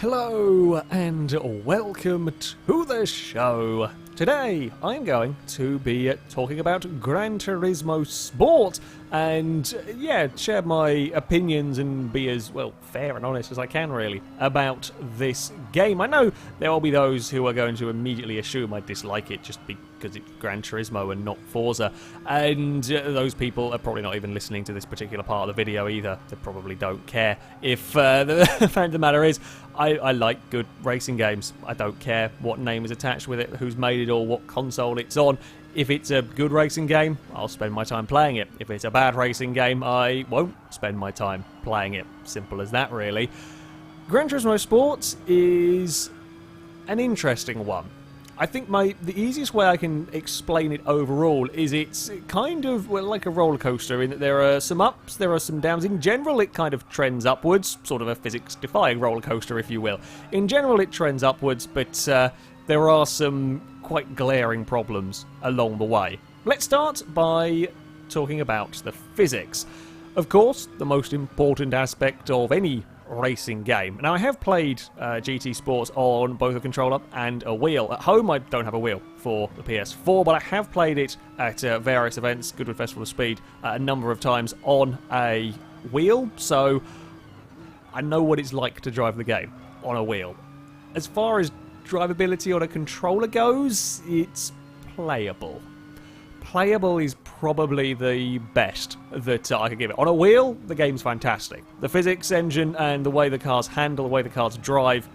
Hello and welcome to the show. Today I'm going to be talking about Gran Turismo Sport and share my opinions and be as fair and honest as I can really about this game. I know there will be those who are going to immediately assume I dislike it just because it's Gran Turismo and not Forza, and those people are probably not even listening to this particular part of the video either. They probably don't care. If the fact of the matter is, I like good racing games. I don't care what name is attached with it, who's made it or what console it's on. If it's a good racing game, I'll spend my time playing it. If it's a bad racing game, I won't spend my time playing it. Simple as that, really. Gran Turismo Sport is an interesting one. I think the easiest way I can explain it overall is it's kind of like a roller coaster in that there are some ups, there are some downs. In general, it kind of trends upwards, sort of a physics-defying roller coaster, if you will. In general, it trends upwards, but there are some quite glaring problems along the way. Let's start by talking about the physics. Of course, the most important aspect of any racing game. Now, I have played GT Sports on both a controller and a wheel. At home, I don't have a wheel for the PS4, but I have played it at various events, Goodwood Festival of Speed, a number of times on a wheel, so I know what it's like to drive the game on a wheel. As far as drivability on a controller goes, it's playable. Playable is probably the best that I could give it. On a wheel, the game's fantastic. The physics engine and the way the cars handle, the way the cars drive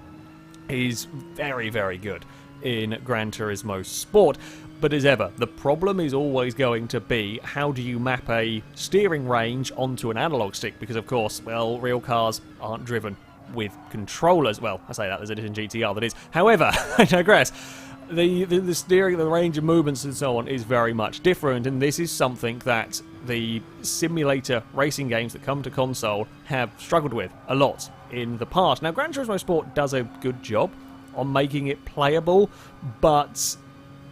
is very, very good in Gran Turismo Sport. But as ever, the problem is always going to be how do you map a steering range onto an analog stick? Because, of course, real cars aren't driven with controllers. Well, I say that, there's a different GTR that is. However, I digress. The steering, the range of movements and so on is very much different, and this is something that the simulator racing games that come to console have struggled with a lot in the past. Now, Gran Turismo Sport does a good job on making it playable, but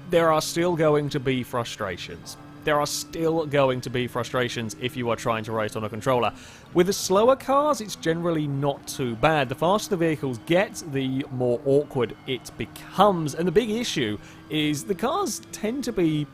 there are still going to be frustrations. There are still going to be frustrations if you are trying to race on a controller. With the slower cars, it's generally not too bad. The faster the vehicles get, the more awkward it becomes. And the big issue is the cars tend to be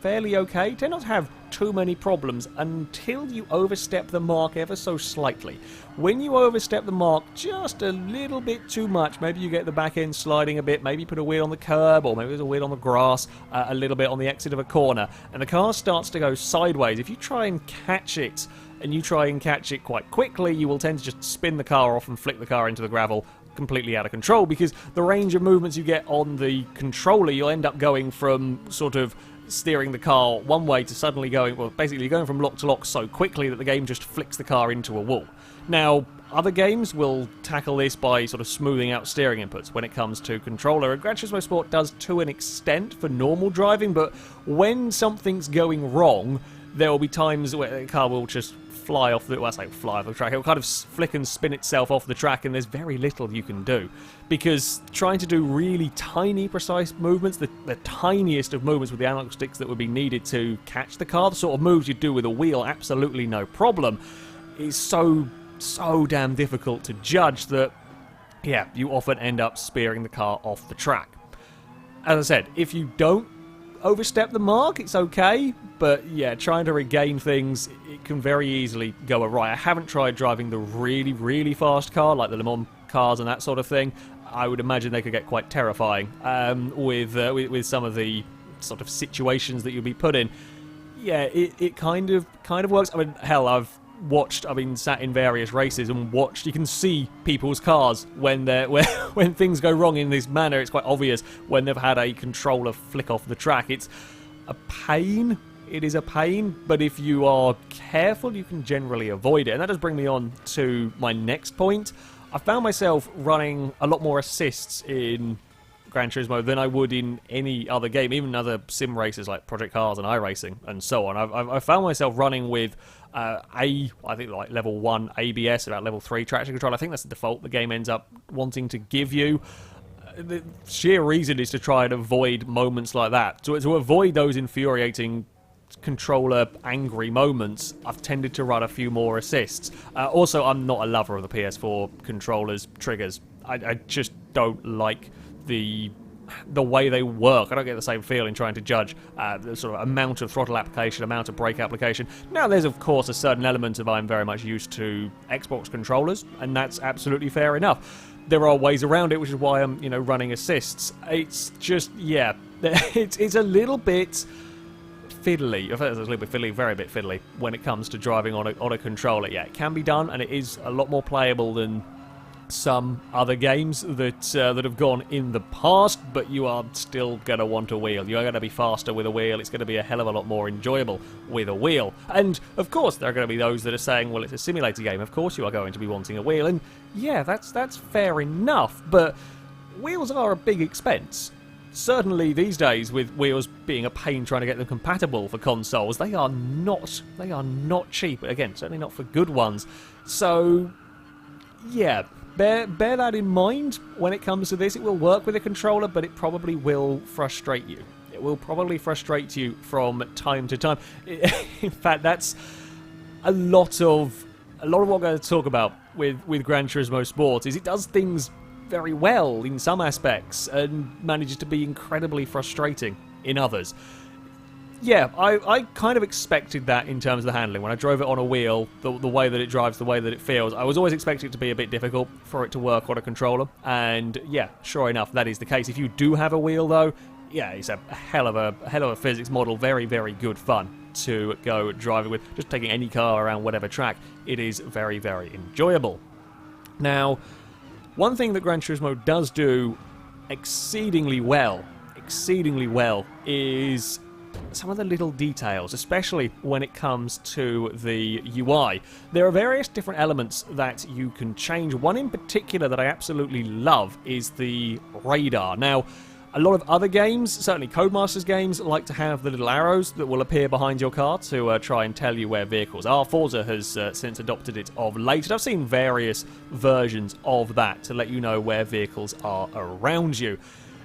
fairly okay, tend not to have too many problems until you overstep the mark ever so slightly. When you overstep the mark just a little bit too much, maybe you get the back end sliding a bit, maybe you put a wheel on the curb, or maybe there's a wheel on the grass, a little bit on the exit of a corner, and the car starts to go sideways. If you try and catch it, and you try and catch it quite quickly, you will tend to just spin the car off and flick the car into the gravel completely out of control, because the range of movements you get on the controller, you'll end up going from sort of steering the car one way to suddenly basically going from lock to lock so quickly that the game just flicks the car into a wall. Now, other games will tackle this by sort of smoothing out steering inputs when it comes to controller, and Gran Turismo Sport does to an extent for normal driving, but when something's going wrong, there will be times where the car will just fly off the track. It will kind of flick and spin itself off the track, and there's very little you can do. Because trying to do really tiny, precise movements, the tiniest of movements with the analog sticks that would be needed to catch the car, the sort of moves you do with a wheel, absolutely no problem, is so damn difficult to judge that, you often end up spearing the car off the track. As I said, if you don't overstep the mark, it's okay, but trying to regain things, it can very easily go awry. I haven't tried driving the really, really fast car, like the Le Mans cars and that sort of thing. I would imagine they could get quite terrifying with some of the sort of situations that you'll be put in. It kind of works. I mean, hell, I've been sat in various races and watched. You can see people's cars when things go wrong in this manner. It's quite obvious when they've had a controller flick off the track. It's a pain. It is a pain, but if you are careful, you can generally avoid it. And that does bring me on to my next point. I found myself running a lot more assists in Gran Turismo than I would in any other game, even other sim races like Project Cars and iRacing and so on. I found myself running with I think like level 1 ABS, about level 3 traction control. I think that's the default the game ends up wanting to give you. The sheer reason is to try and avoid moments like that. To avoid those infuriating controller angry moments, I've tended to run a few more assists. Also, I'm not a lover of the PS4 controllers triggers. I just don't like the way they work. I don't get the same feeling trying to judge the sort of amount of throttle application, amount of brake application. Now, there's of course a certain element of I'm very much used to Xbox controllers, and that's absolutely fair enough. There are ways around it, which is why I'm, running assists. It's just, yeah, it's a little bit fiddly. In fact, it's a little bit fiddly, very bit fiddly when it comes to driving on a controller. Yeah, it can be done, and it is a lot more playable than some other games that have gone in the past, but you are still going to want a wheel. You are going to be faster with a wheel. It's going to be a hell of a lot more enjoyable with a wheel. And, of course, there are going to be those that are saying, well, it's a simulator game. Of course you are going to be wanting a wheel. And, yeah, that's fair enough, but wheels are a big expense. Certainly these days, with wheels being a pain trying to get them compatible for consoles, they are not cheap. Again, certainly not for good ones. So, yeah, bear that in mind when it comes to this. It will work with a controller, but it probably will frustrate you. It will probably frustrate you from time to time. In fact, that's a lot of what I'm going to talk about with Gran Turismo Sport. Is it does things very well in some aspects and manages to be incredibly frustrating in others. Yeah, I kind of expected that in terms of the handling. When I drove it on a wheel, the way that it drives, the way that it feels, I was always expecting it to be a bit difficult for it to work on a controller. And yeah, sure enough, that is the case. If you do have a wheel, though, yeah, it's a hell of a physics model. Very, very good fun to go driving with. Just taking any car around whatever track, it is very, very enjoyable. Now, one thing that Gran Turismo does do exceedingly well is some of the little details, especially when it comes to the UI. There are various different elements that you can change. One in particular that I absolutely love is the radar. Now, a lot of other games, certainly Codemasters games, like to have the little arrows that will appear behind your car to try and tell you where vehicles are. Forza has since adopted it of late, and I've seen various versions of that to let you know where vehicles are around you.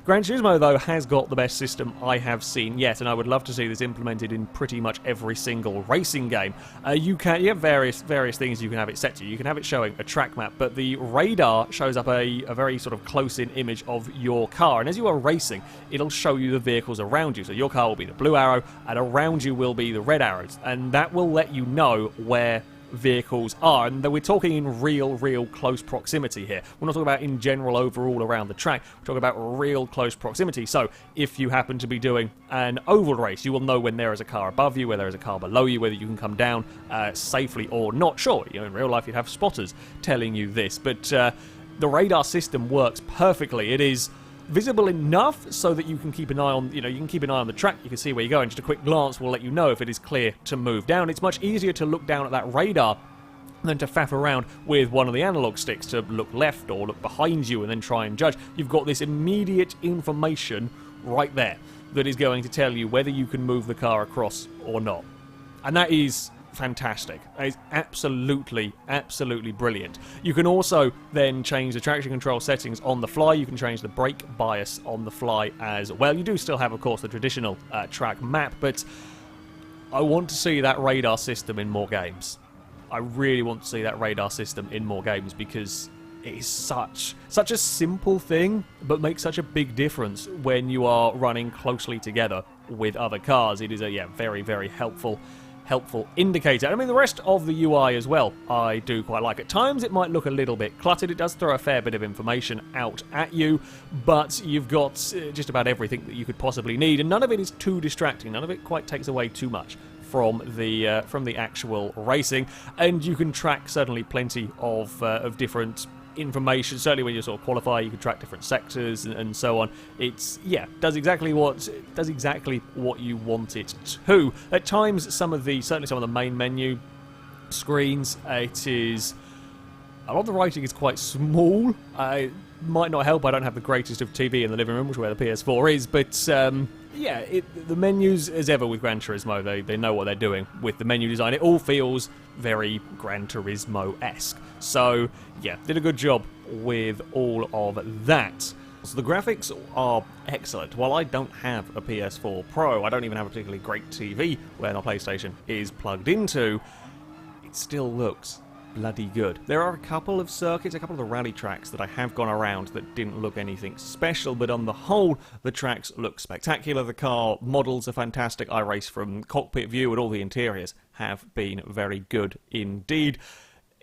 Gran Turismo, though, has got the best system I have seen yet, and I would love to see this implemented in pretty much every single racing game. You have various things you can have it set to. You can have it showing a track map, but the radar shows up a very sort of close-in image of your car, and as you are racing, it'll show you the vehicles around you. So your car will be the blue arrow, and around you will be the red arrows, and that will let you know where vehicles are, and we're talking in real close proximity here. We're not talking about in general overall around the track. We're talking about real close proximity. So if you happen to be doing an oval race, you will know when there is a car above you, where there is a car below you, whether you can come down safely or not. Sure, in real life you'd have spotters telling you this, but the radar system works perfectly. It is visible enough so that you can keep an eye on, you can keep an eye on the track, you can see where you're going. Just a quick glance will let you know if it is clear to move down. It's much easier to look down at that radar than to faff around with one of the analog sticks to look left or look behind you and then try and judge. You've got this immediate information right there that is going to tell you whether you can move the car across or not. And that is fantastic. It's absolutely brilliant. You can also then change the traction control settings on the fly. You can change the brake bias on the fly as well. You do still have, of course, the traditional track map, but I want to see that radar system in more games. I really want to see that radar system in more games because it is such a simple thing, but makes such a big difference when you are running closely together with other cars. It is a very helpful indicator. I mean, the rest of the UI as well, I do quite like. At times it might look a little bit cluttered. It does throw a fair bit of information out at you, but you've got just about everything that you could possibly need, and none of it is too distracting. None of it quite takes away too much from the actual racing, and you can track certainly plenty of different information. Certainly when you sort of qualify, you can track different sectors and so on. It's does exactly what you want it to. At times, certainly some of the main menu screens, it is a lot of the writing is quite small. It might not help. I don't have the greatest of TV in the living room, which is where the PS4 is, but the menus, as ever with Gran Turismo, they know what they're doing with the menu design. It all feels very Gran Turismo-esque. So, did a good job with all of that. So the graphics are excellent. While I don't have a PS4 Pro, I don't even have a particularly great TV where my PlayStation is plugged into, it still looks bloody good. There are a couple of circuits, a couple of the rally tracks that I have gone around that didn't look anything special, but on the whole, the tracks look spectacular. The car models are fantastic. iRace from cockpit view and all the interiors have been very good indeed.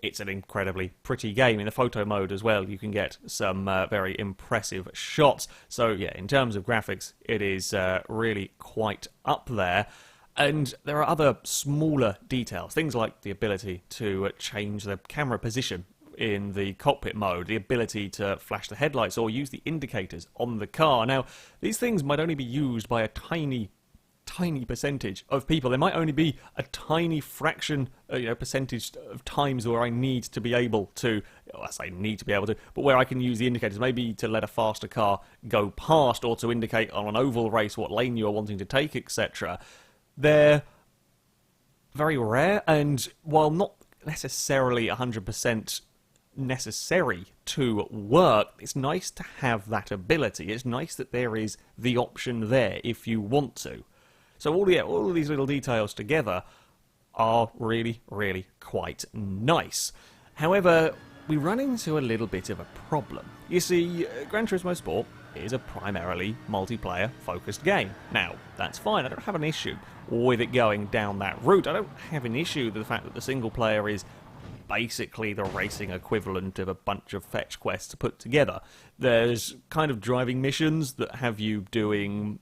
It's an incredibly pretty game. In the photo mode as well, you can get some very impressive shots. So yeah, in terms of graphics, it is really quite up there. And there are other smaller details, things like the ability to change the camera position in the cockpit mode, the ability to flash the headlights or use the indicators on the car. Now, these things might only be used by a tiny percentage of people. There might only be a tiny fraction, percentage of times where I need to be able to, well, I say need to be able to, but where I can use the indicators, maybe to let a faster car go past or to indicate on an oval race what lane you're wanting to take, etc. They're very rare, and while not necessarily 100% necessary to work, it's nice to have that ability. It's nice that there is the option there if you want to. So all of these little details together are really, really quite nice. However, we run into a little bit of a problem. You see, Gran Turismo Sport is a primarily multiplayer-focused game. Now, that's fine. I don't have an issue with it going down that route. I don't have an issue with the fact that the single player is basically the racing equivalent of a bunch of fetch quests put together. There's kind of driving missions that have you doing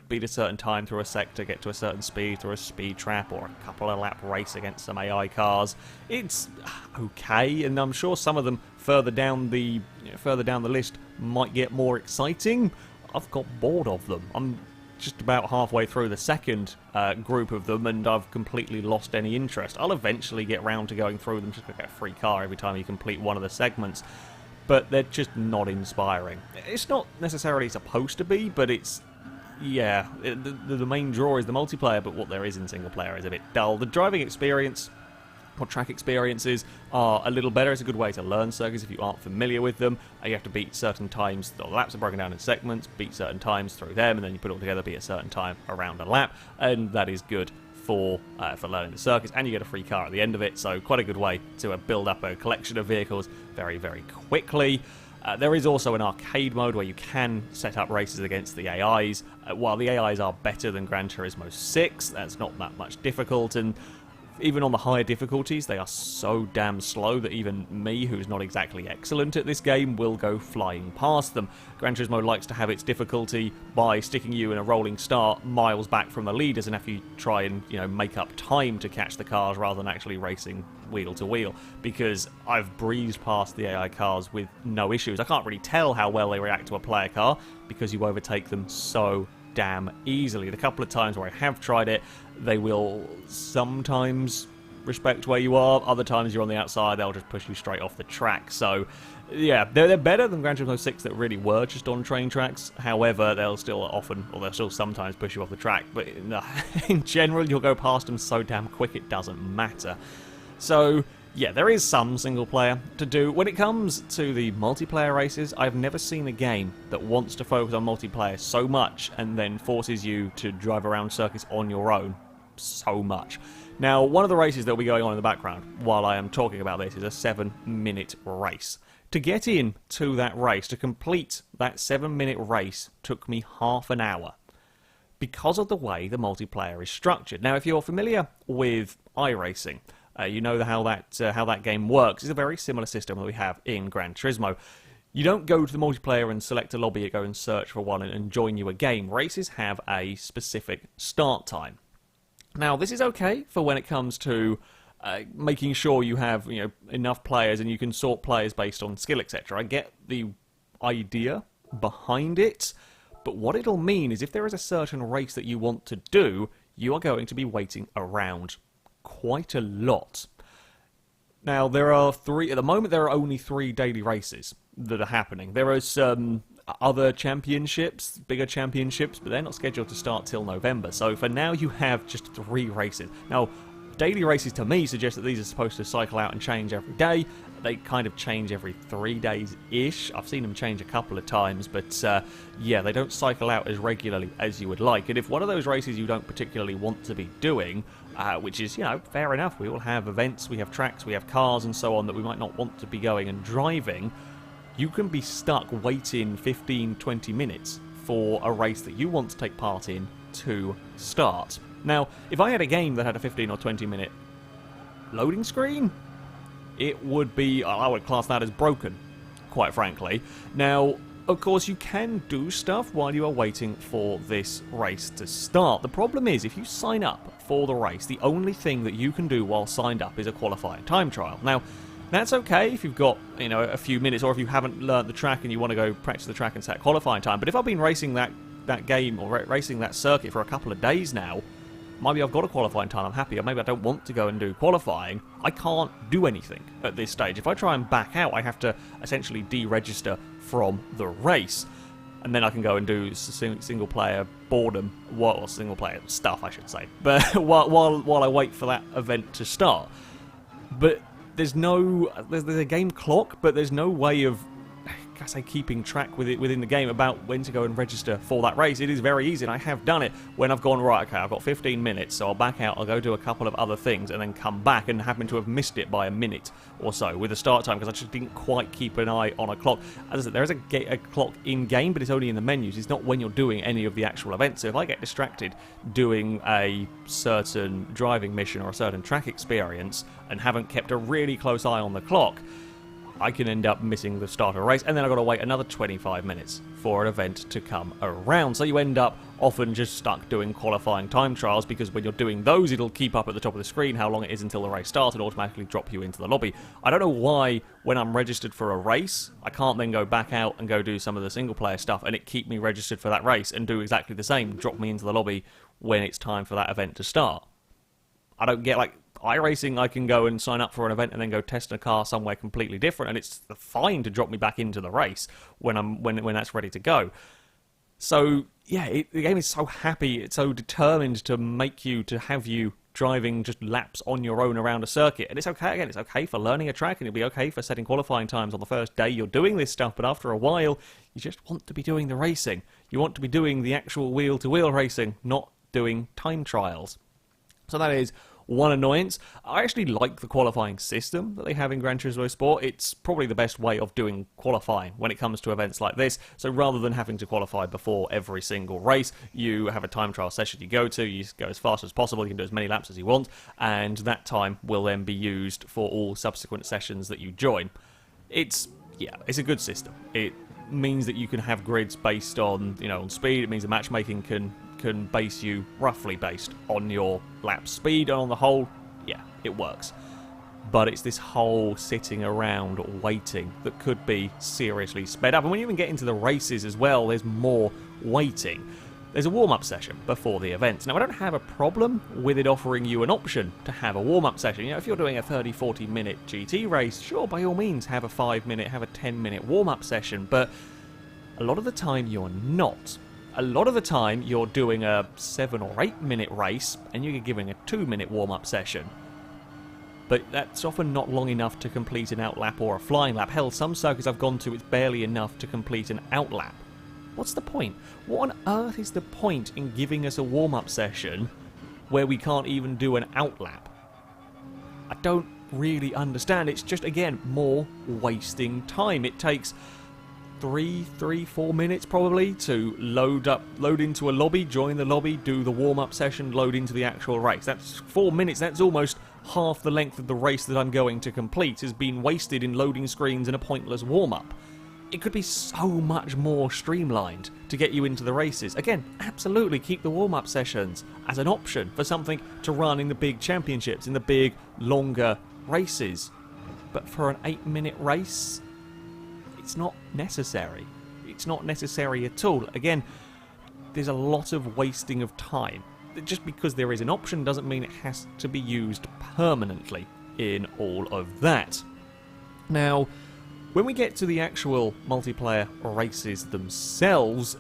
beat a certain time through a sector, get to a certain speed through a speed trap, or a couple of lap race against some AI cars. It's okay, and I'm sure some of them further down the list might get more exciting. I've got bored of them. I'm just about halfway through the second group of them, and I've completely lost any interest. I'll eventually get round to going through them, just to get a free car every time you complete one of the segments. But they're just not inspiring. It's not necessarily supposed to be, but it's... yeah, the main draw is the multiplayer, but what there is in single player is a bit dull. The driving experience, or track experiences, are a little better. It's a good way to learn circuits if you aren't familiar with them. You have to beat certain times. The laps are broken down in segments, beat certain times through them, and then you put it all together, beat a certain time around a lap, and that is good for learning the circuits, and you get a free car at the end of it, so quite a good way to build up a collection of vehicles very, very quickly. There is also an arcade mode where you can set up races against the AIs. While the AIs are better than Gran Turismo 6, that's not that much difficult, and even on the higher difficulties, they are so damn slow that even me, who's not exactly excellent at this game, will go flying past them. Gran Turismo likes to have its difficulty by sticking you in a rolling start miles back from the leaders and have you try and, make up time to catch the cars rather than actually racing wheel to wheel, because I've breezed past the AI cars with no issues. I can't really tell how well they react to a player car because you overtake them so damn easily. The couple of times where I have tried it, they will sometimes respect where you are, other times you're on the outside, they'll just push you straight off the track. So yeah, they're better than Gran Turismo 6 that really were just on train tracks. However, they'll still sometimes push you off the track, but in general you'll go past them so damn quick it doesn't matter. So yeah, there is some single player to do. When it comes to the multiplayer races, I've never seen a game that wants to focus on multiplayer so much and then forces you to drive around circuits on your own so much. Now, one of the races that will be going on in the background while I am talking about this is a 7-minute race. To get in to that race, to complete that 7-minute race, took me half an hour because of the way the multiplayer is structured. Now, if you're familiar with iRacing, you know how that game works. It's a very similar system that we have in Gran Turismo. You don't go to the multiplayer and select a lobby, go and search for one and join you a game. Races have a specific start time. Now, this is okay for when it comes to making sure you have enough players and you can sort players based on skill, etc. I get the idea behind it, but what it'll mean is if there is a certain race that you want to do, you are going to be waiting around quite a lot. Now, at the moment there are only 3 daily races that are happening. There are some other championships, bigger championships, but they're not scheduled to start till November. So for now you have just 3 races. Now, daily races to me suggest that these are supposed to cycle out and change every day. they kind of change every 3 days-ish. I've seen them change a couple of times, but yeah, they don't cycle out as regularly as you would like. And if one of those races you don't particularly want to be doing, which is, you know, fair enough, we all have events, we have tracks, we have cars and so on that we might not want to be going and driving, you can be stuck waiting 15-20 minutes for a race that you want to take part in to start. Now, if I had a game that had a 15 or 20 minute loading screen, it would be, I would class that as broken, quite frankly. Now, of course, you can do stuff while you are waiting for this race to start. The problem is, if you sign up for the race, the only thing that you can do while signed up is a qualifying time trial. Now, that's okay if you've got, you know, a few minutes, or if you haven't learnt the track and you want to go practice the track and set qualifying time. But if I've been racing that game or racing that circuit for a couple of days now, maybe I've got a qualifying time, I'm happy, or maybe I don't want to go and do qualifying, I can't do anything at this stage. If I try and back out, I have to essentially deregister from the race. And then I can go and do single player boredom, or single player stuff, I should say, but while I wait for that event to start. But there's a game clock, but there's no way of, I say, keeping track with it within the game about when to go and register for that race. It is very easy, and I have done it when I've gone, right, okay, I've got 15 minutes, so I'll back out, I'll go do a couple of other things, and then come back, and happen to have missed it by a minute or so with the start time, because I just didn't quite keep an eye on a clock. As I said, there is a clock in-game, but it's only in the menus. It's not when you're doing any of the actual events. So if I get distracted doing a certain driving mission or a certain track experience, and haven't kept a really close eye on the clock, I can end up missing the start of a race, and then I've got to wait another 25 minutes for an event to come around. So you end up often just stuck doing qualifying time trials, because when you're doing those, it'll keep up at the top of the screen how long it is until the race starts and automatically drop you into the lobby. I don't know why, when I'm registered for a race, I can't then go back out and go do some of the single player stuff and it keep me registered for that race and do exactly the same, drop me into the lobby when it's time for that event to start. I don't get, like, iRacing, I can go and sign up for an event and then go test a car somewhere completely different, and it's fine to drop me back into the race when that's ready to go. So yeah, the game is so happy, it's so determined to have you driving just laps on your own around a circuit. And it's okay, again, it's okay for learning a track, and it'll be okay for setting qualifying times on the first day you're doing this stuff, but after a while, you just want to be doing the racing. You want to be doing the actual wheel-to-wheel racing, not doing time trials. So that is one annoyance. I actually like the qualifying system that they have in Gran Turismo Sport. It's probably the best way of doing qualifying when it comes to events like this. So rather than having to qualify before every single race, you have a time trial session you go to, you go as fast as possible, you can do as many laps as you want, and that time will then be used for all subsequent sessions that you join. It's a good system. It means that you can have grids based on, on speed. It means the matchmaking can base you roughly based on your lap speed, and on the whole, yeah, it works. But it's this whole sitting around waiting that could be seriously sped up. And when you even get into the races as well, there's more waiting. There's a warm-up session before the event. Now, I don't have a problem with it offering you an option to have a warm-up session. If you're doing a 30-40 minute GT race, sure, by all means, have a 5-minute, have a 10-minute warm-up session, but a lot of the time you're not. A lot of the time, you're doing a 7 or 8 minute race, and you're giving a 2-minute warm-up session. But that's often not long enough to complete an outlap or a flying lap. Hell, some circuits I've gone to, it's barely enough to complete an outlap. What's the point? What on earth is the point in giving us a warm-up session where we can't even do an outlap? I don't really understand. It's just, again, more wasting time. It takes 4 minutes probably to load into a lobby, join the lobby, do the warm-up session, load into the actual race. That's 4 minutes. That's almost half the length of the race that I'm going to complete has been wasted in loading screens and a pointless warm-up. It could be so much more streamlined to get you into the races. Again, absolutely keep the warm-up sessions as an option for something to run in the big championships, in the big, longer races. But for an 8-minute race, it's not necessary. It's not necessary at all. Again, there's a lot of wasting of time. Just because there is an option doesn't mean it has to be used permanently in all of that. Now, when we get to the actual multiplayer races themselves,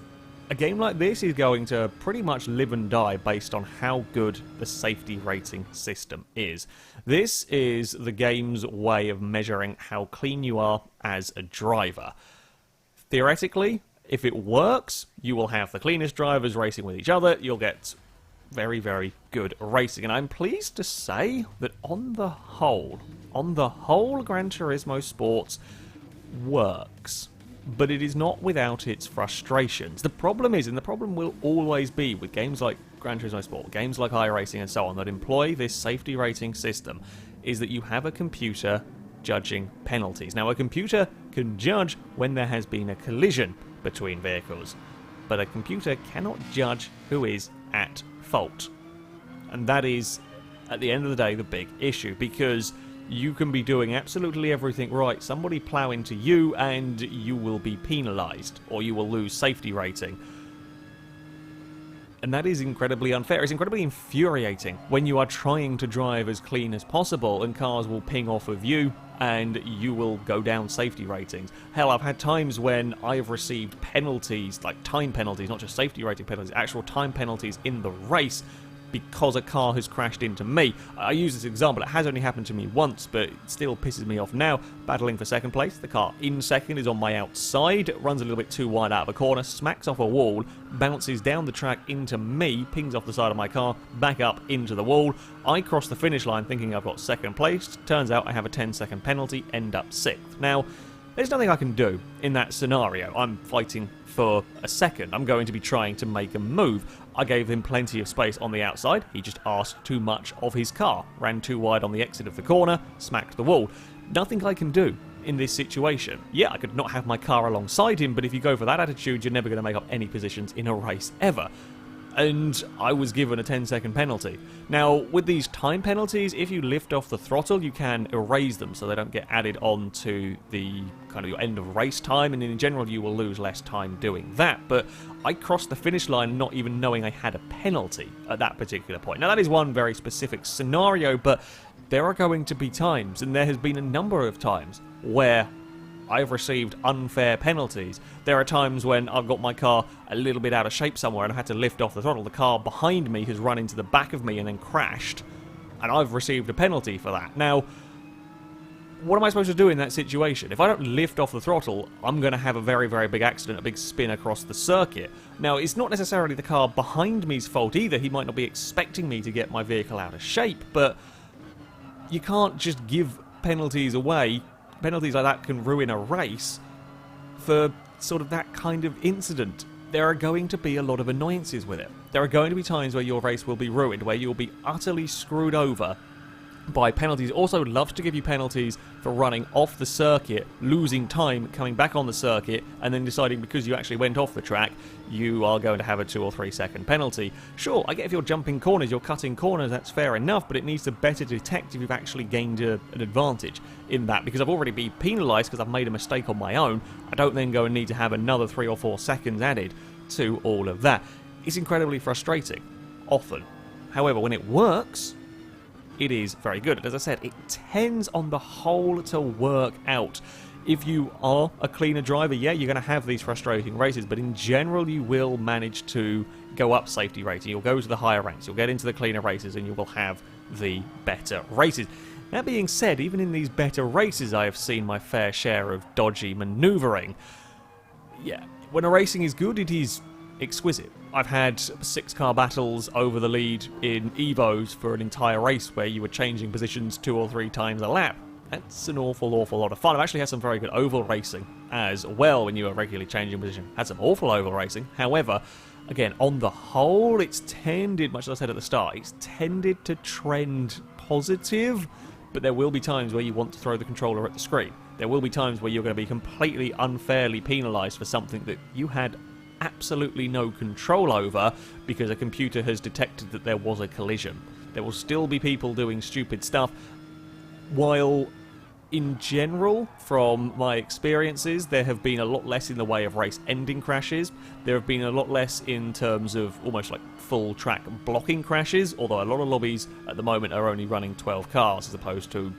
A game like this is going to pretty much live and die based on how good the safety rating system is. This is the game's way of measuring how clean you are as a driver. Theoretically, if it works, you will have the cleanest drivers racing with each other. You'll get very, very good racing. And I'm pleased to say that on the whole, Gran Turismo Sport works. But it is not without its frustrations. The problem is, and the problem will always be with games like Gran Turismo Sport, games like iRacing and so on, that employ this safety rating system, is that you have a computer judging penalties. Now, a computer can judge when there has been a collision between vehicles, but a computer cannot judge who is at fault. And that is, at the end of the day, the big issue, because you can be doing absolutely everything right, somebody plow into you, and you will be penalised, or you will lose safety rating. And that is incredibly unfair. It's incredibly infuriating when you are trying to drive as clean as possible, and cars will ping off of you, and you will go down safety ratings. Hell, I've had times when I've received penalties, like time penalties, not just safety rating penalties, actual time penalties in the race, because a car has crashed into me. I use this example, it has only happened to me once, but it still pisses me off now. Battling for second place, the car in second is on my outside, runs a little bit too wide out of a corner, smacks off a wall, bounces down the track into me, pings off the side of my car, back up into the wall. I cross the finish line thinking I've got second place, turns out I have a 10-second penalty, end up 6th. Now, there's nothing I can do in that scenario. I'm fighting for a second. I'm going to be trying to make a move. I gave him plenty of space on the outside. He just asked too much of his car. Ran too wide on the exit of the corner, smacked the wall. Nothing I can do in this situation. Yeah, I could not have my car alongside him, but if you go for that attitude, you're never going to make up any positions in a race ever. And I was given a 10-second penalty. Now, with these time penalties, if you lift off the throttle, you can erase them so they don't get added on to the kind of your end of race time, and in general you will lose less time doing that. But I crossed the finish line not even knowing I had a penalty at that particular point. Now, that is one very specific scenario, but there are going to be times, and there has been a number of times, where I've received unfair penalties. There are times when I've got my car a little bit out of shape somewhere and I had to lift off the throttle. The car behind me has run into the back of me and then crashed, and I've received a penalty for that. Now, what am I supposed to do in that situation? If I don't lift off the throttle, I'm going to have a very, very big accident, a big spin across the circuit. Now, it's not necessarily the car behind me's fault either. He might not be expecting me to get my vehicle out of shape, but you can't just give penalties away. Penalties like that can ruin a race for sort of that kind of incident. There are going to be a lot of annoyances with it. There are going to be times where your race will be ruined, where you'll be utterly screwed over by penalties. Also loves to give you penalties for running off the circuit, losing time, coming back on the circuit, and then deciding because you actually went off the track, you are going to have a 2 or 3 second penalty. Sure, I get if you're jumping corners, you're cutting corners, that's fair enough, but it needs to better detect if you've actually gained an advantage in that, because I've already been penalised because I've made a mistake on my own. I don't then go and need to have another 3 or 4 seconds added to all of that. It's incredibly frustrating, often. However, when it works, it is very good. And as I said, it tends on the whole to work out. If you are a cleaner driver, yeah, you're going to have these frustrating races, but in general you will manage to go up safety rating. You'll go to the higher ranks, you'll get into the cleaner races, and you will have the better races. That being said, even in these better races, I have seen my fair share of dodgy manoeuvring. Yeah, when a racing is good, it is exquisite. I've had 6-car battles over the lead in Evos for an entire race where you were changing positions 2 or 3 times a lap. That's an awful lot of fun. I've actually had some very good oval racing as well when you were regularly changing position. Had some awful oval racing. However, again, on the whole, it's tended, much as I said at the start, it's tended to trend positive, but there will be times where you want to throw the controller at the screen. There will be times where you're going to be completely unfairly penalised for something that you had absolutely no control over because a computer has detected that there was a collision. There will still be people doing stupid stuff, while in general, from my experiences, there have been a lot less in the way of race-ending crashes. There have been a lot less in terms of almost like full-track blocking crashes, although a lot of lobbies at the moment are only running 12 cars as opposed to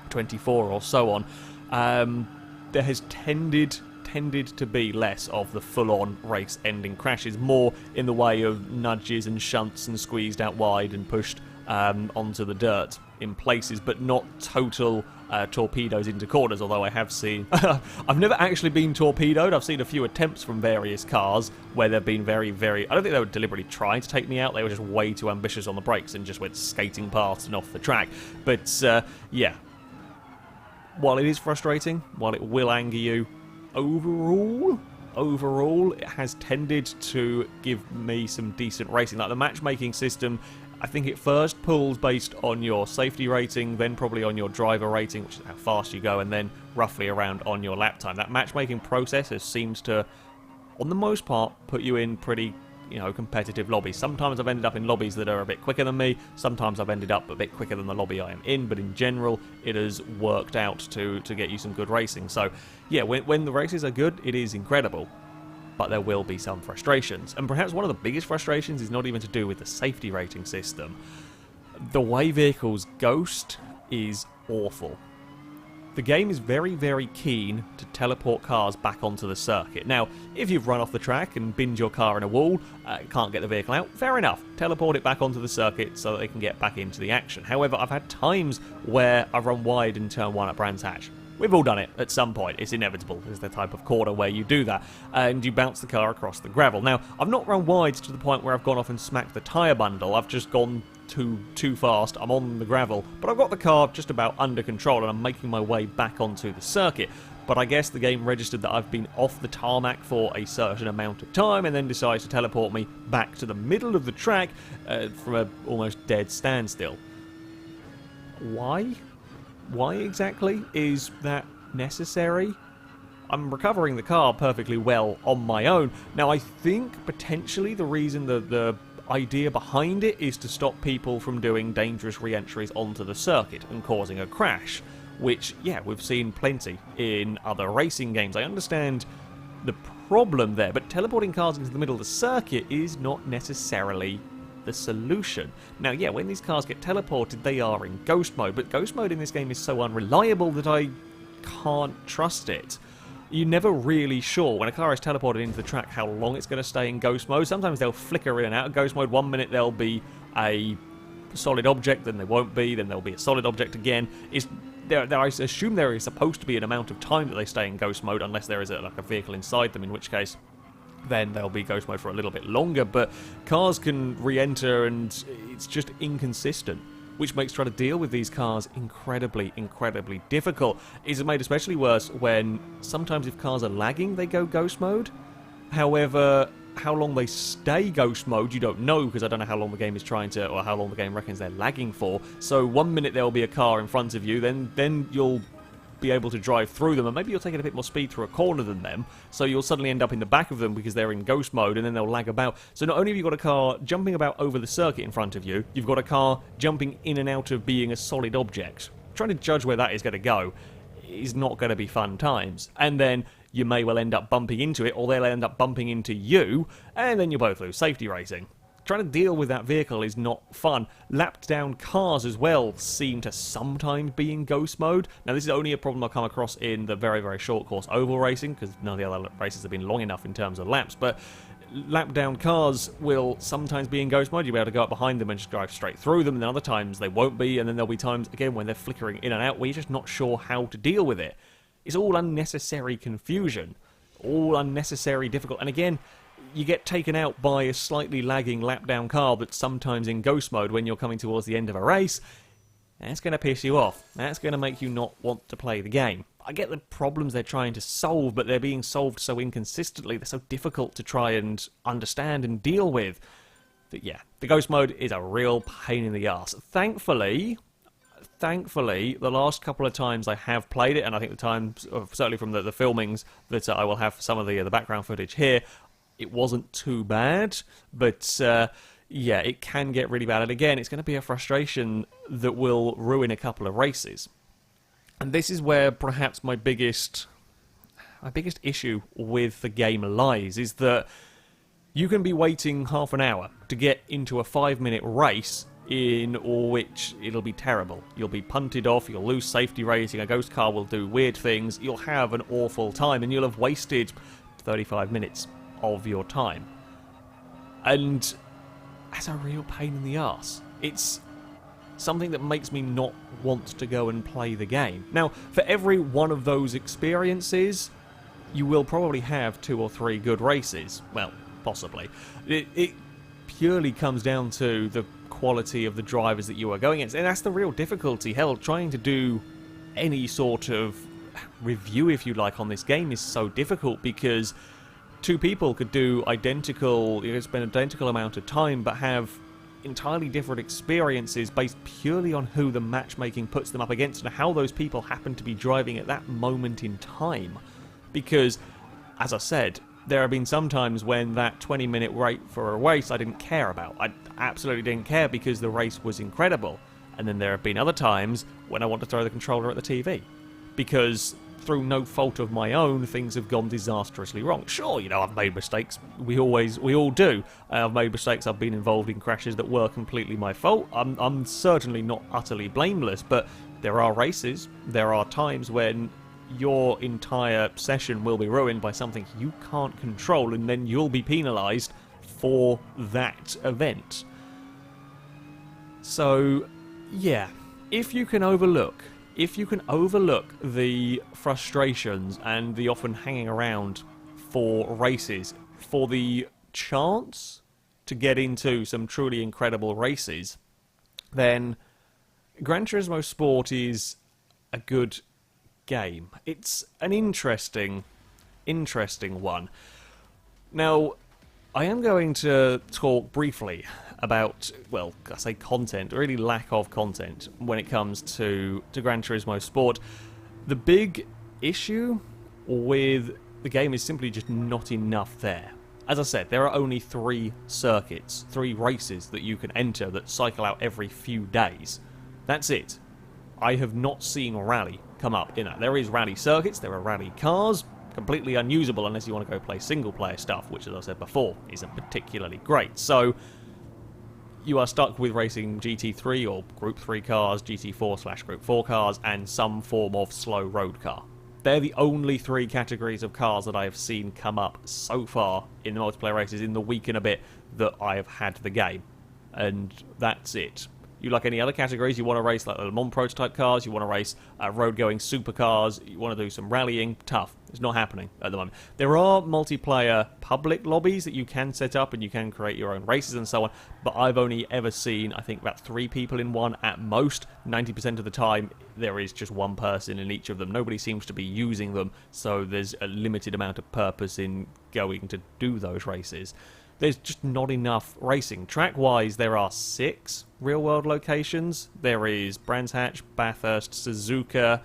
24 or so on. There has tended tended to be less of the full-on race-ending crashes, more in the way of nudges and shunts and squeezed out wide and pushed onto the dirt in places, but not total torpedoes into corners, although I have seen... I've never actually been torpedoed. I've seen a few attempts from various cars where they've been very, very... I don't think they were deliberately trying to take me out. They were just way too ambitious on the brakes and just went skating past and off the track. But, yeah. While it is frustrating, while it will anger you, overall, it has tended to give me some decent racing. Like the matchmaking system, I think it first pulls based on your safety rating, then probably on your driver rating, which is how fast you go, and then roughly around on your lap time. That matchmaking process has seems to, on the most part, put you in pretty, competitive lobbies. Sometimes I've ended up in lobbies that are a bit quicker than me. Sometimes I've ended up a bit quicker than the lobby I am in, but in general, it has worked out to get you some good racing. So, yeah, when the races are good, it is incredible. But there will be some frustrations. And perhaps one of the biggest frustrations is not even to do with the safety rating system. The way vehicles ghost is awful. The game is very, very keen to teleport cars back onto the circuit. Now, if you've run off the track and binned your car in a wall, can't get the vehicle out, fair enough. Teleport it back onto the circuit so that they can get back into the action. However, I've had times where I've run wide in turn 1 at Brands Hatch. We've all done it at some point. It's inevitable. It's the type of corner where you do that. And you bounce the car across the gravel. Now, I've not run wide to the point where I've gone off and smacked the tyre bundle. I've just gone too fast. I'm on the gravel. But I've got the car just about under control and I'm making my way back onto the circuit. But I guess the game registered that I've been off the tarmac for a certain amount of time and then decides to teleport me back to the middle of the track from an almost dead standstill. Why? Why exactly is that necessary? I'm recovering the car perfectly well on my own. Now, I think potentially the reason the idea behind it is to stop people from doing dangerous re-entries onto the circuit and causing a crash, which, yeah, we've seen plenty in other racing games. I understand the problem there, but teleporting cars into the middle of the circuit is not necessarily the solution. Now, yeah, when these cars get teleported, they are in ghost mode, but ghost mode in this game is so unreliable that I can't trust it. You're never really sure when a car is teleported into the track how long it's going to stay in ghost mode. Sometimes they'll flicker in and out of ghost mode. 1 minute they'll be a solid object, then they won't be, then they'll be a solid object again. I assume there is supposed to be an amount of time that they stay in ghost mode, unless there is like a vehicle inside them, in which case then they'll be ghost mode for a little bit longer, but cars can re-enter and it's just inconsistent, which makes trying to deal with these cars incredibly, incredibly difficult. It's made especially worse when sometimes if cars are lagging, they go ghost mode. However, how long they stay ghost mode, you don't know, because I don't know how long the game is trying to, or how long the game reckons they're lagging for. So 1 minute there'll be a car in front of you, then you'll be able to drive through them, and maybe you're taking a bit more speed through a corner than them, so you'll suddenly end up in the back of them because they're in ghost mode, and then they'll lag about. So not only have you got a car jumping about over the circuit in front of you, you've got a car jumping in and out of being a solid object. Trying to judge where that is going to go is not going to be fun times. And then you may well end up bumping into it, or they'll end up bumping into you, and then you both lose safety rating. Trying to deal with that vehicle is not fun. Lapped down cars as well seem to sometimes be in ghost mode. Now, this is only a problem I've come across in the very, very short course oval racing, because none of the other races have been long enough in terms of laps, but lapped down cars will sometimes be in ghost mode. You'll be able to go up behind them and just drive straight through them, and then other times they won't be, and then there'll be times, again, when they're flickering in and out where you're just not sure how to deal with it. It's all unnecessary confusion, all unnecessary difficult, and again, you get taken out by a slightly lagging lap-down car that's sometimes in ghost mode when you're coming towards the end of a race. That's going to piss you off. That's going to make you not want to play the game. I get the problems they're trying to solve, but they're being solved so inconsistently, they're so difficult to try and understand and deal with. That, yeah, the ghost mode is a real pain in the arse. Thankfully, the last couple of times I have played it, and I think the times, certainly from the filmings that I will have some of the background footage here, it wasn't too bad, but yeah, it can get really bad. And again, it's going to be a frustration that will ruin a couple of races. And this is where perhaps my biggest issue with the game lies, is that you can be waiting half an hour to get into a 5-minute race in which it'll be terrible. You'll be punted off, you'll lose safety rating, a ghost car will do weird things, you'll have an awful time, and you'll have wasted 35 minutes of your time. And that's a real pain in the arse. It's something that makes me not want to go and play the game. Now, for every one of those experiences, you will probably have 2 or 3 good races. Well, possibly. It purely comes down to the quality of the drivers that you are going against, and that's the real difficulty. Hell, trying to do any sort of review, if you like, on this game is so difficult because 2 people could do identical, spend an identical amount of time, but have entirely different experiences based purely on who the matchmaking puts them up against and how those people happen to be driving at that moment in time. Because, as I said, there have been some times when that 20-minute wait for a race I didn't care about. I absolutely didn't care because the race was incredible. And then there have been other times when I want to throw the controller at the TV. Because, through no fault of my own, things have gone disastrously wrong. Sure, I've made mistakes. We all do. I've made mistakes. I've been involved in crashes that were completely my fault. I'm certainly not utterly blameless, but there are races, there are times when your entire session will be ruined by something you can't control, and then you'll be penalised for that event. So, yeah, if you can overlook the frustrations and the often hanging around for races, for the chance to get into some truly incredible races, then Gran Turismo Sport is a good game. It's an interesting one. Now, I am going to talk briefly about, well, I say content, really lack of content when it comes to Gran Turismo Sport. The big issue with the game is simply just not enough there. As I said, there are only 3 circuits, 3 races that you can enter that cycle out every few days. That's it. I have not seen rally come up in it. There is rally circuits, there are rally cars, completely unusable unless you want to go play single-player stuff, which, as I said before, isn't particularly great. So, you are stuck with racing GT3 or Group 3 cars, GT4/Group 4 cars, and some form of slow road car. They're the only 3 categories of cars that I have seen come up so far in the multiplayer races in the week and a bit that I have had the game. And that's it. You like any other categories, you want to race like Le Mans prototype cars, you want to race road-going supercars, you want to do some rallying, tough. It's not happening at the moment. There are multiplayer public lobbies that you can set up and you can create your own races and so on, but I've only ever seen, I think, about 3 people in one at most. 90% of the time, there is just one person in each of them. Nobody seems to be using them, so there's a limited amount of purpose in going to do those races. There's just not enough racing. Track-wise, there are 6 real-world locations. There is Brands Hatch, Bathurst, Suzuka,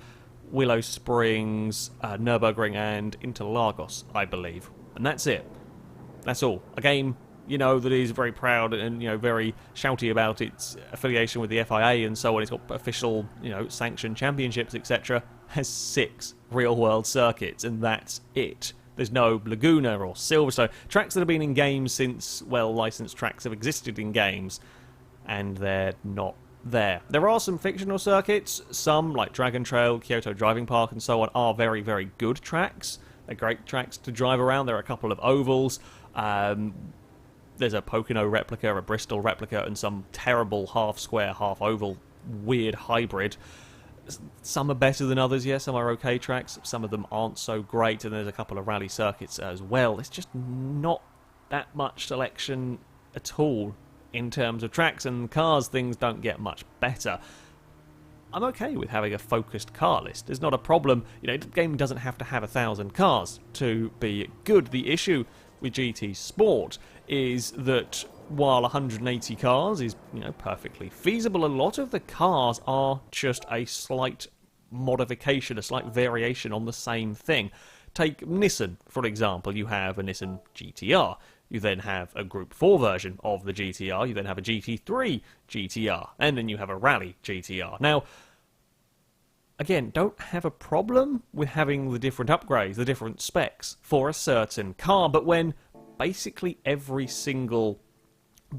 Willow Springs, Nürburgring, and Interlagos, I believe. And that's it. That's all. A game, that is very proud and, very shouty about its affiliation with the FIA and so on. It's got official, sanctioned championships, etc. Has 6 real-world circuits, and that's it. There's no Laguna or Silverstone. Tracks that have been in games since, well, licensed tracks have existed in games, and they're not there. There are some fictional circuits. Some, like Dragon Trail, Kyoto Driving Park, and so on, are very, very good tracks. They're great tracks to drive around. There are a couple of ovals. There's a Pocono replica, a Bristol replica, and some terrible half-square, half-oval, weird hybrid. Some are better than others, yes, some are okay tracks, some of them aren't so great, and there's a couple of rally circuits as well. There's just not that much selection at all in terms of tracks, and cars, things don't get much better. I'm okay with having a focused car list. There's not a problem. The game doesn't have to have 1,000 cars to be good. The issue with GT Sport is that while 180 cars is, perfectly feasible, a lot of the cars are just a slight modification, a slight variation on the same thing. Take Nissan, for example. You have a Nissan GTR. You then have a Group 4 version of the GTR. You then have a GT3 GTR. And then you have a Rally GTR. Now, again, don't have a problem with having the different upgrades, the different specs for a certain car, but when basically every single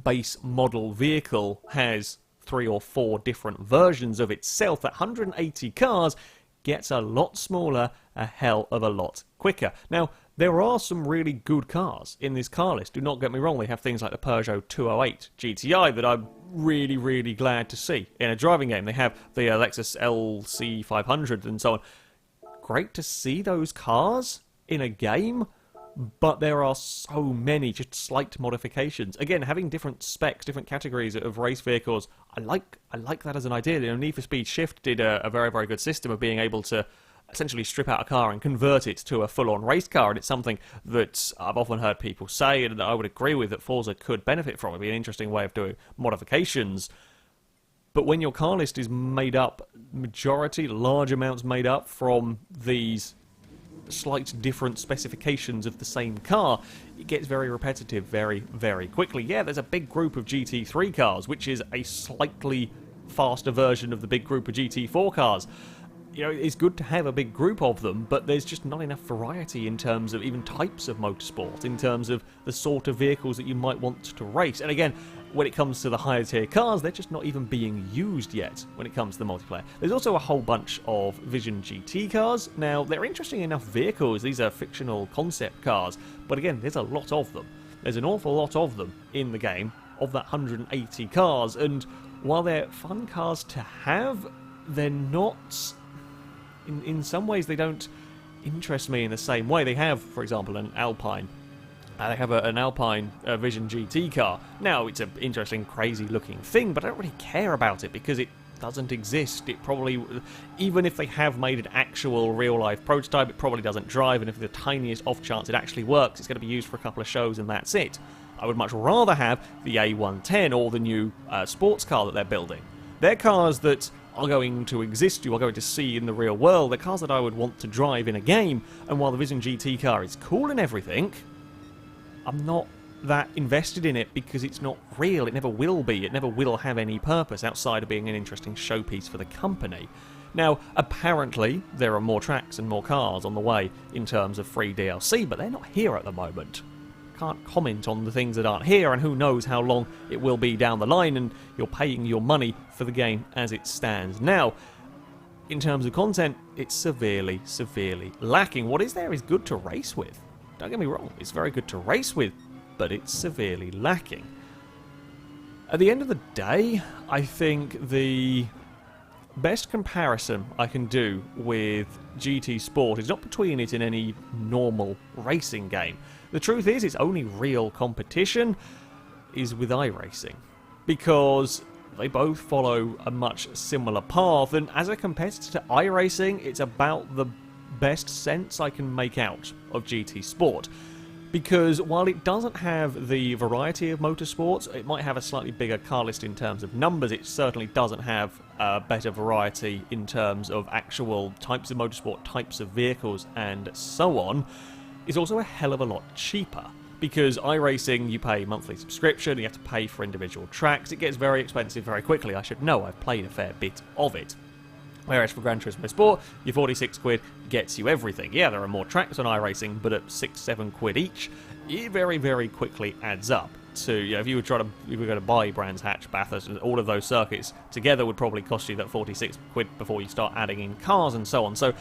base model vehicle has 3 or 4 different versions of itself, that 180 cars gets a lot smaller, a hell of a lot quicker. Now, there are some really good cars in this car list. Do not get me wrong, they have things like the Peugeot 208 GTI that I'm really, really glad to see in a driving game. They have the Lexus LC500 and so on. Great to see those cars in a game, but there are so many just slight modifications. Again, having different specs, different categories of race vehicles, I like that as an idea. You know, Need for Speed Shift did a very, very good system of being able to essentially strip out a car and convert it to a full-on race car, and it's something that I've often heard people say, and I would agree with, that Forza could benefit from. It'd be an interesting way of doing modifications. But when your car list is made up, large amounts made up from these slight different specifications of the same car, it gets very repetitive very, very quickly. Yeah, there's a big group of GT3 cars, which is a slightly faster version of the big group of GT4 cars. You know, it's good to have a big group of them, but there's just not enough variety in terms of even types of motorsport, in terms of the sort of vehicles that you might want to race. And again, when it comes to the higher tier cars, they're just not even being used yet when it comes to the multiplayer. There's also a whole bunch of Vision GT cars. Now, they're interesting enough vehicles. These are fictional concept cars, but again, there's a lot of them. There's an awful lot of them in the game, of that 180 cars, and while they're fun cars to have, they're not... In some ways, they don't interest me in the same way. They have, for example, an Alpine. They have an Alpine Vision GT car. Now, it's an interesting, crazy-looking thing, but I don't really care about it because it doesn't exist. It probably, even if they have made an actual real-life prototype, it probably doesn't drive, and if the tiniest off chance it actually works, it's going to be used for a couple of shows, and that's it. I would much rather have the A110 or the new sports car that they're building. They're cars that are going to exist, you are going to see in the real world. They're cars that I would want to drive in a game, and while the Vision GT car is cool and everything, I'm not that invested in it because it's not real. It never will be. It never will have any purpose outside of being an interesting showpiece for the company. Now, apparently, there are more tracks and more cars on the way in terms of free DLC, but they're not here at the moment. Can't comment on the things that aren't here, and who knows how long it will be down the line, and you're paying your money for the game as it stands now. In terms of content, it's severely, severely lacking. What is there is good to race with. Don't get me wrong, it's very good to race with, but it's severely lacking. At the end of the day, I think the best comparison I can do with GT Sport is not between it and any normal racing game. The truth is, its only real competition is with iRacing, because they both follow a much similar path, and as a competitor to iRacing, it's about the best sense I can make out of GT Sport. Because while it doesn't have the variety of motorsports, it might have a slightly bigger car list in terms of numbers, it certainly doesn't have a better variety in terms of actual types of motorsport, types of vehicles, and so on. It's also a hell of a lot cheaper. Because iRacing, you pay monthly subscription, you have to pay for individual tracks, it gets very expensive very quickly. I should know, I've played a fair bit of it. Whereas for Gran Turismo Sport, your 46 quid gets you everything. Yeah, there are more tracks on iRacing, but at 6-7 quid each, it very, very quickly adds up to, you know, if you were going to buy Brands Hatch, Bathurst, and all of those circuits together would probably cost you that 46 quid before you start adding in cars and so on. So,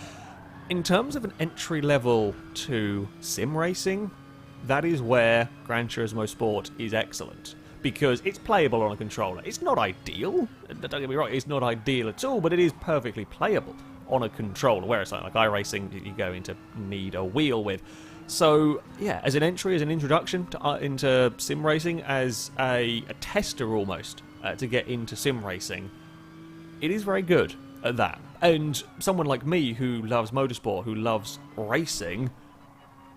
in terms of an entry level to sim racing, that is where Gran Turismo Sport is excellent. Because it's playable on a controller. It's not ideal, don't get me wrong, it's not ideal at all, but it is perfectly playable on a controller, whereas like iRacing, you're going to need a wheel with. So, yeah, as an entry, as an introduction to, into sim racing, as a tester almost, to get into sim racing, it is very good at that. And someone like me who loves motorsport, who loves racing,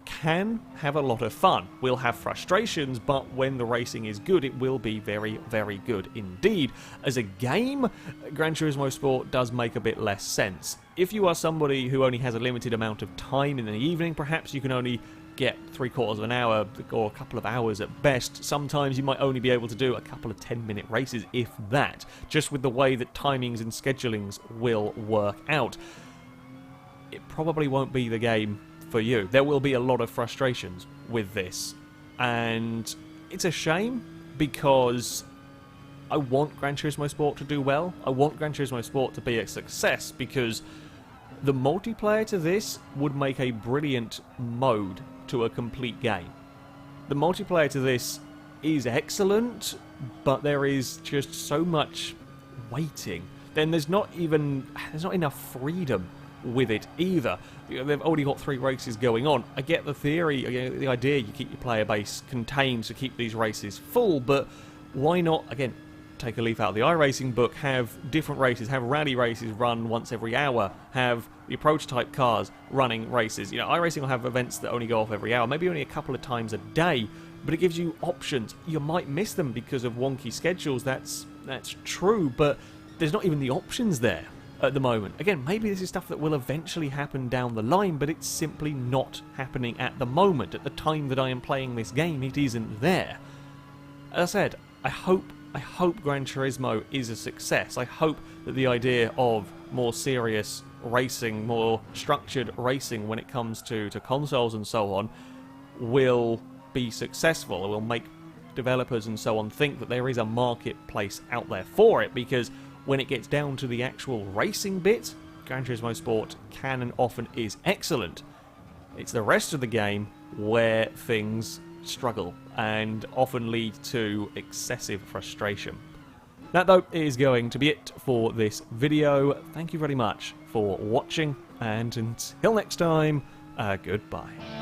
can have a lot of fun. We'll have frustrations, but when the racing is good, it will be very, very good indeed. As a game, Gran Turismo Sport does make a bit less sense. If you are somebody who only has a limited amount of time in the evening, perhaps you can only get 3/4 of an hour or a couple of hours at best. Sometimes you might only be able to do a couple of 10-minute races, if that, just with the way that timings and schedulings will work out. It probably won't be the game for you. There will be a lot of frustrations with this, and it's a shame because I want Gran Turismo Sport to do well. I want Gran Turismo Sport to be a success, because the multiplayer to this would make a brilliant mode to a complete game. The multiplayer to this is excellent, but there is just so much waiting. Then there's not enough freedom with it either. They've already got 3 races going on. I get the theory, the idea you keep your player base contained to keep these races full, but why not, again, take a leaf out of the iRacing book, have different races, have rally races run once every hour, have the prototype cars running races. iRacing will have events that only go off every hour, maybe only a couple of times a day, but it gives you options. You might miss them because of wonky schedules, that's true, but there's not even the options there at the moment. Again, maybe this is stuff that will eventually happen down the line, but it's simply not happening at the moment. At the time that I am playing this game, it isn't there. As I said, I hope Gran Turismo is a success. I hope that the idea of more serious racing, more structured racing when it comes to consoles and so on, will be successful. It will make developers and so on think that there is a marketplace out there for it, because when it gets down to the actual racing bit, Gran Turismo Sport can and often is excellent. It's the rest of the game where things struggle and often lead to excessive frustration. That, though, is going to be it for this video. Thank you very much for watching, and until next time, goodbye.